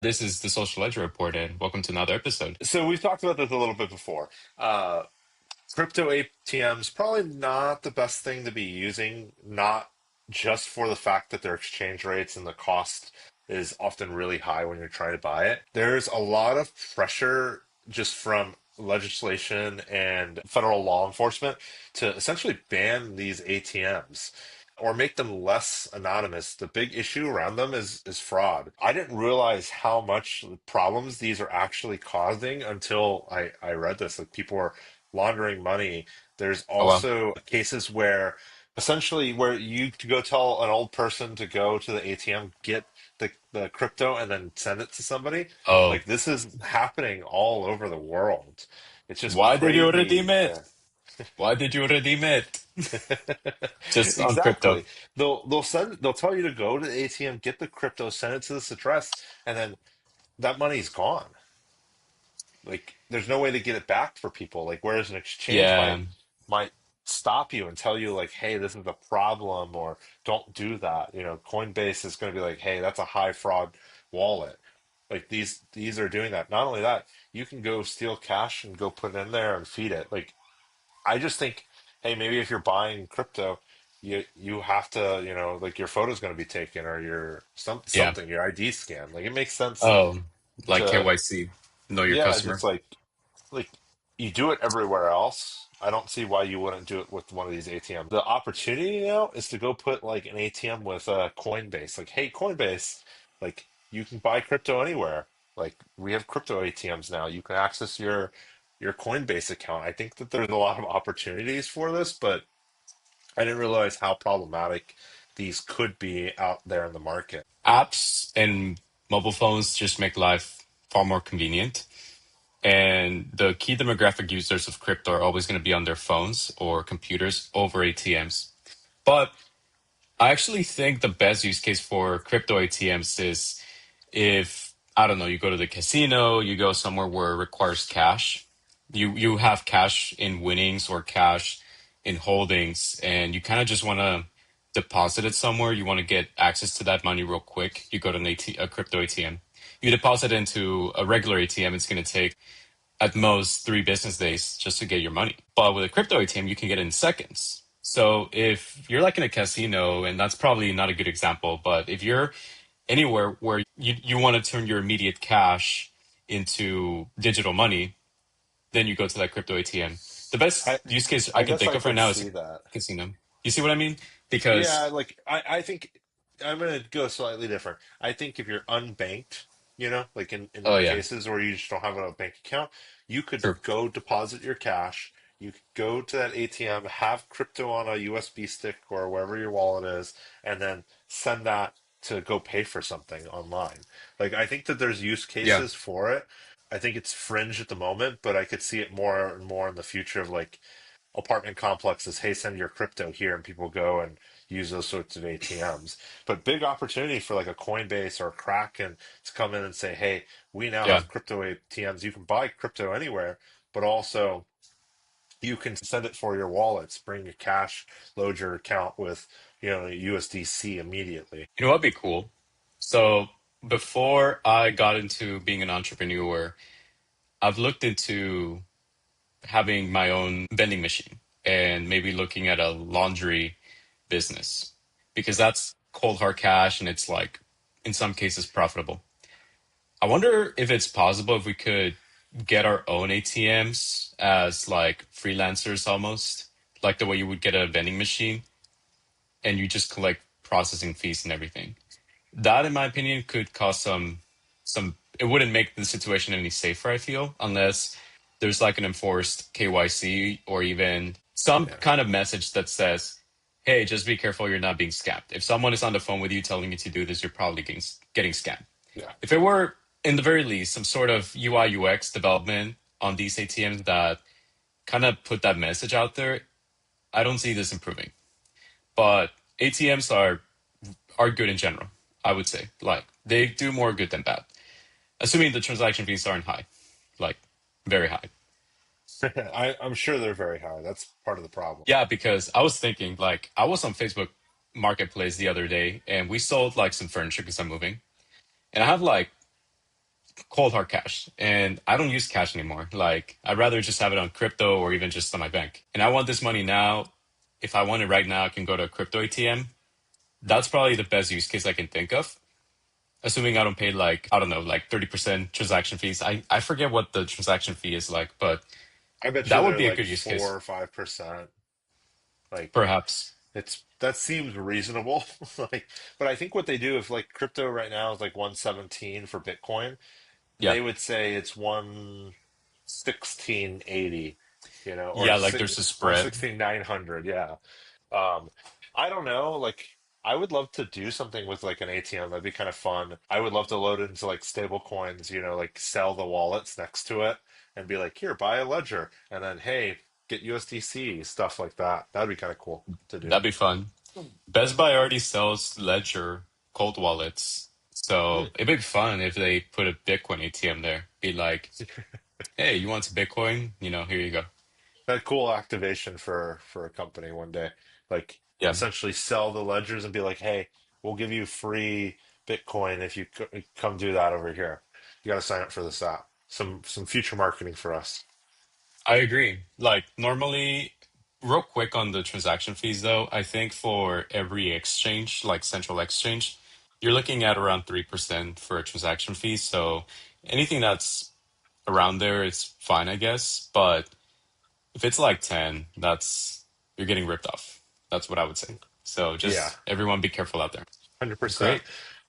This is the Social Ledger Report, and welcome to another episode. So we've talked about this a little bit before. Uh, Crypto ATMs probably not the best thing to be using, not just for the fact that their exchange rates and the cost is often really high when you're trying to buy it. There's a lot of pressure just from legislation and federal law enforcement to essentially ban these ATMs or make them less anonymous. The big issue around them is fraud. I didn't realize how much problems these are actually causing until I read this. Like people are laundering money. There's Oh well. also cases where essentially where you to go tell an old person to go to the ATM, get the crypto and then send it to somebody. Oh, Like this is happening all over the world. It's just why did you redeem crazy. it? Yeah. Why did you redeem it? Just on crypto. Exactly. They'll tell you to go to the ATM, get the crypto, send it to this address, and then that money's gone. Like there's no way to get it back for people. Like whereas an exchange Yeah, might stop you and tell you like, hey, this is a problem or don't do that. You know, Coinbase is going to be like, hey, that's a high fraud wallet. Like these are doing that. Not only that, you can go steal cash and go put it in there and feed it. Like I just think, hey, maybe if you're buying crypto, you have to, like your photo's going to be taken or your yeah. something, your ID scan. Like it makes sense Oh, like to, KYC, know your yeah, customer. just like you do it everywhere else. I don't see why you wouldn't do it with one of these ATMs. The opportunity now is to go put like an ATM with Coinbase. Like, hey, Coinbase, like you can buy crypto anywhere. Like we have crypto ATMs now. You can access your Coinbase account. I think that there's a lot of opportunities for this, but I didn't realize how problematic these could be out there in the market. Apps and mobile phones just make life far more convenient. And the key demographic users of crypto are always going to be on their phones or computers over ATMs. But I actually think the best use case for crypto ATMs is if, I don't know, you go to the casino, you go somewhere where it requires cash. You have cash in winnings or cash in holdings, and you kind of just want to deposit it somewhere. You want to get access to that money real quick. You go to a crypto ATM. You deposit into a regular ATM, it's going to take at most 3 business days just to get your money. But with a crypto ATM, you can get it in seconds. So if you're like in a casino, and that's probably not a good example, but if you're anywhere where you want to turn your immediate cash into digital money, then you go to that crypto ATM. The I best use case I I can guess think I of right could now is a see that. casino. You see what I mean? Yeah, Because, like I think I'm gonna go slightly different. I think if you're unbanked, like in oh yeah, cases where you just don't have a bank account, you could true. go deposit your cash. You could go to that ATM, have crypto on a USB stick or wherever your wallet is, and then send that to go pay for something online. Like I think that there's use Yeah. cases for it. I think it's fringe at the moment, but I could see it more and more in the future of like apartment complexes, hey, send your crypto here, and people go and use those sorts of ATMs. But big opportunity for like a Coinbase or a Kraken to come in and say, hey, we now Yeah. have crypto ATMs. You can buy crypto anywhere, but also you can send it for your wallets, bring your cash, load your account with, USDC immediately. You know what'd be cool? So before I got into being an entrepreneur, I've looked into having my own vending machine and maybe looking at a laundry business because that's cold hard cash and it's like in some cases profitable. I wonder if it's possible if we could get our own ATMs as like freelancers almost, like the way you would get a vending machine and you just collect processing fees and everything. That in my opinion could cause some it wouldn't make the situation any safer, I feel, unless there's like an enforced KYC or even some Yeah. kind of message that says, hey, just be careful you're not being scammed. If someone is on the phone with you telling you to do this, you're probably getting scammed. Yeah. If it were, in the very least, some sort of UI UX development on these ATMs that kind of put that message out there, I don't see this improving. But ATMs are good in general, I would say. Like they do more good than bad. Assuming the transaction fees aren't high, like very high. I'm sure they're very high. That's part of the problem. Yeah, because I was thinking, like, I was on Facebook Marketplace the other day and we sold like some furniture because I'm moving. And I have like cold hard cash. And I don't use cash anymore. Like I'd rather just have it on crypto or even just on my bank. And I want this money now. If I want it right now, I can go to a crypto ATM. That's probably the best use case I can think of. Assuming I don't pay like, I don't know, like 30% transaction fees. I forget what the transaction fee is like, but I bet you that would they're be a like good use four case. or 5%. Like Perhaps. it's that seems reasonable. Like, but I think what they do if like crypto right now is like 117 for Bitcoin, Yeah. they would say it's 11680, or Yeah, like there's a spread. 116,900. Yeah. Um, I don't know. Like, I would love to do something with like an ATM. That'd be kind of fun. I would love to load it into like stable coins, like sell the wallets next to it and be like, here, buy a ledger. And then, hey, get USDC, stuff like that. That'd be kind of cool to do. That'd be fun. Best Buy already sells Ledger cold wallets. So Hmm. it'd be fun if they put a Bitcoin ATM there. Be like, hey, you want some Bitcoin? Here you go. That cool activation for a company one day. Like, Yeah, essentially sell the ledgers and be like, hey, we'll give you free Bitcoin if you come do that over here. You got to sign up for this app. Some future marketing for us. I agree. Like normally, real quick on the transaction fees though, I think for every exchange, like central exchange, you're looking at around 3% for a transaction fee. So anything that's around there is fine, I guess. But if it's like 10, you're getting ripped off. That's what I would say. So Yeah, just everyone be careful out there. 100%. Great.